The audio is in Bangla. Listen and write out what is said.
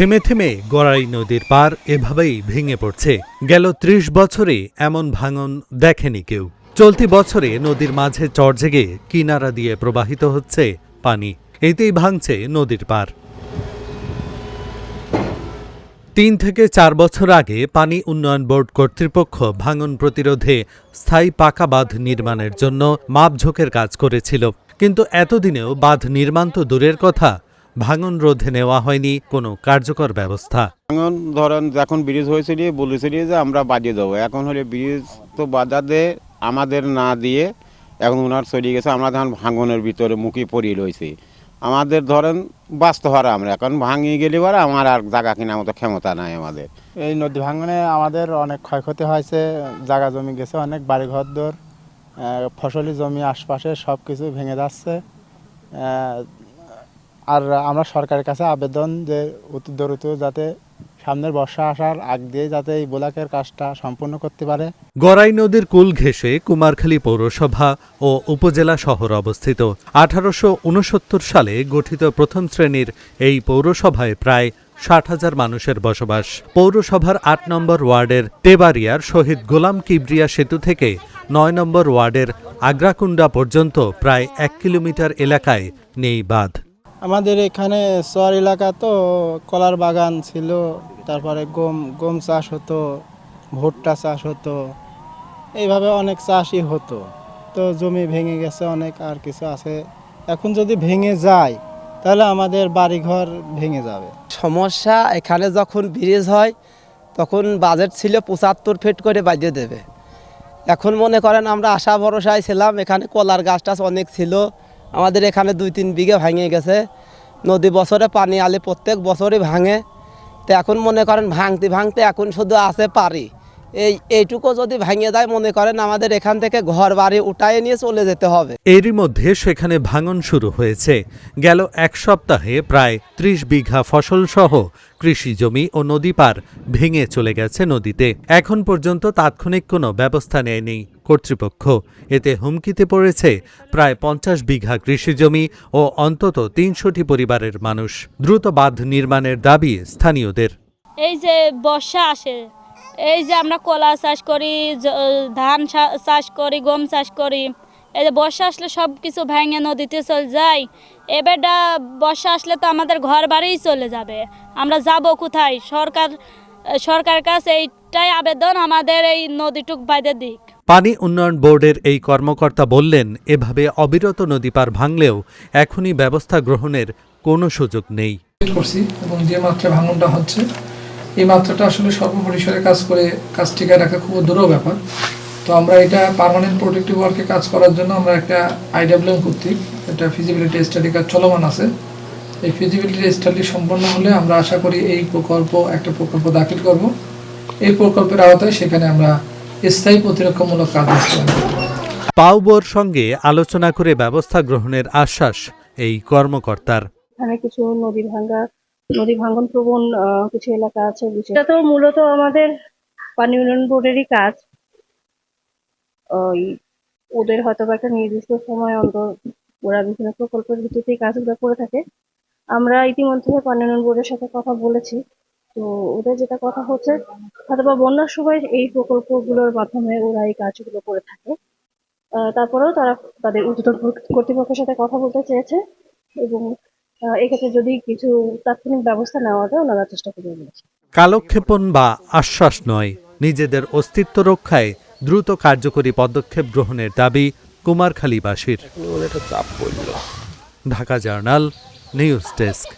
থেমে থেমে গড়াই নদীর পার এভাবেই ভেঙে পড়ছে। গেল ৩০ বছরে এমন ভাঙন দেখেনি কেউ। চলতি বছরে নদীর মাঝে চর জেগে কিনারা দিয়ে প্রবাহিত হচ্ছে পানি, এতেই ভাঙছে নদীর পার। ৩ থেকে ৪ বছর আগে পানি উন্নয়ন বোর্ড কর্তৃপক্ষ ভাঙন প্রতিরোধে স্থায়ী পাকা বাঁধ নির্মাণের জন্য মাপঝোঁকের কাজ করেছিল, কিন্তু এতদিনেও বাঁধ নির্মাণ তো দূরের কথা, ভাঙন রোধে নেওয়া হয়নি কোনো কার্যকর ব্যবস্থা। ভাঙন ধরেন যখন ব্রিজ হয়েছিল বলেছিল যে আমরা বাজিয়ে দেবো, এখন হলে ব্রিজ তো বাজাতে আমাদের না দিয়ে এখন ওনার চলে গেছে। আমরা ধরেন ভাঙনের ভিতরে মুখে পড়িয়ে রয়েছি। আমাদের ধরেন বাঁচতে পারে, আমরা এখন ভাঙিয়ে গেলে পরে আমার আর জায়গা কেনার মতো ক্ষমতা নাই আমাদের। এই নদী ভাঙনে আমাদের অনেক ক্ষয়ক্ষতি হয়েছে, জায়গা জমি গেছে অনেক, বাড়িঘর দর ফসলি জমি আশপাশে সব কিছু ভেঙে যাচ্ছে। আর আমরা সরকারের কাছে আবেদন যে অতি দ্রুত যাতে সামনের বর্ষা আসার আগ দিয়ে যাতে এই ব্লকের কাজটা সম্পূর্ণ করতে পারে। গড়াই নদীর কূল ঘেঁষে কুমারখালী পৌরসভা ও উপজেলা শহর অবস্থিত। ১৮৬৯ সালে গঠিত প্রথম শ্রেণীর এই পৌরসভায় প্রায় ৬০,০০০ মানুষের বসবাস। পৌরসভার ৮ নম্বর ওয়ার্ডের তেবাড়িয়ার শহীদ গোলাম কিবরিয়া সেতু থেকে ৯ নম্বর ওয়ার্ডের আগ্রাকুণ্ডা পর্যন্ত প্রায় ১ কিলোমিটার এলাকায় নেই বাঁধ। আমাদের এখানে চর এলাকা তো কলার বাগান ছিল, তারপরে গম চাষ হতো, ভুট্টা চাষ হতো, এইভাবে অনেক চাষই হতো। তো জমি ভেঙে গেছে অনেক, আর কিছু আছে। এখন যদি ভেঙে যায় তাহলে আমাদের বাড়িঘর ভেঙে যাবে। সমস্যা এখানে যখন ব্রিজ হয় তখন বাজেট ছিল ৭৫ ফিট করে বাজিয়ে দেবে। এখন মনে করেন আমরা আশা ভরসায় ছিলাম, এখানে কলার গাছ টাছ অনেক ছিল, আমাদের এখানে ২-৩ বিঘা ভেঙে গেছে। নদী বছরে পানি আলে প্রত্যেক বছরই ভাঙে। তো এখন মনে করেন ভাঙতে ভাঙতে এখন শুধু আছে পারি, এইটুকু যদি ভেঙে দেয় মনে করেন আমাদের এখান থেকে ঘর বাড়ি উঠায়ে নিয়ে চলে যেতে হবে। এরই মধ্যে সেখানে ভাঙন শুরু হয়েছে। গেল ১ সপ্তাহে প্রায় ৩০ বিঘা ফসলসহ কৃষি জমি ও নদী পার ভেঙে চলে গেছে নদীতে। এখন পর্যন্ত তাৎক্ষণিক কোনো ব্যবস্থা নেয়নি কর্তৃপক্ষ। এতে হুমকিতে পড়েছে প্রায় ৫০ বিঘা কৃষি জমি ও অন্তত ৩০০টি পরিবারের মানুষ। দ্রুত বাঁধ নির্মাণের দাবি স্থানীয়দের। এই যে বর্ষা আসে, এই যে আমরা কলা চাষ করি, ধান চাষ করি, গম চাষ করি, এই যে বর্ষা আসলে সব কিছু ভেঙে নদীতে চলে যায়। এবারটা বর্ষা আসলে তো আমাদের ঘর বাড়িই চলে যাবে, আমরা যাব কোথায়? সরকারের কাছে এইটাই আবেদন, আমাদের এই নদীটুক বাইদের দিক। পানি উন্নয়ন বোর্ডের এই কর্মকর্তা বললেন, এভাবে অবিরত নদী পার ভাঙলেও এখনই ব্যবস্থা গ্রহণের কোনো সুযোগ নেই। এবং যে মাত্রায় ভাঙনটা হচ্ছে এই মাত্রাটা আসলে সর্বপরিসরে কাজ করে কাজ টিকায় রাখা খুব দূরও ব্যাপার। তো আমরা এটা পার্মানেন্ট প্রোটেক্টিভ ওয়ার্কে কাজ করার জন্য আমরা একটা IWM কর্তৃক একটা ফিজিবিলিটি স্টাডি কাজ চলমান আছে। এই ফিজিবিলিটি স্টাডি সম্পন্ন হলে আমরা আশা করি এই একটা প্রকল্প দাখিল করব। এই প্রকল্পের আওতায় সেখানে আমরা স্থায়ী প্রতিরক্ষামূলক কাজ করব। পাউবোর সঙ্গে আলোচনা করে ব্যবস্থা গ্রহণের আশ্বাস এই কর্মকর্তার। এখানে কিছু নদী ভাঙ্গন প্রবণ কিছু এলাকা আছে, এটা তো মূলত আমাদের পানি উন্নয়ন বোর্ডেরই কাজ। ওদের হয়তো একটা নির্দিষ্ট সময় অন্তর ওরা বিভিন্ন প্রকল্পের ভিত্তিতে কাজগুলো করে থাকে। আমরা ইতিমধ্যে পানি উন্নয়ন বোর্ডের সাথে কথা বলেছি। তো ওদের যেটা কথা হচ্ছে হয়তো বা বন্যার সময় এই প্রকল্পগুলোর মাধ্যমে ওরা এই কাজগুলো করে থাকে। তারপরেও তারা তাদের ঊর্ধ্বতন কর্তৃপক্ষের সাথে কথা বলতে চেয়েছে এবং এক্ষেত্রে যদি কিছু তাৎক্ষণিক ব্যবস্থা নেওয়া যায় ওনারা চেষ্টা করে বলেছে। কালক্ষেপণ বা আশ্বাস নয়, নিজেদের অস্তিত্ব রক্ষায় দ্রুত কার্যকরী পদক্ষেপ গ্রহণের দাবি কুমারখালীবাসীর। Dhaka Journal, news desk.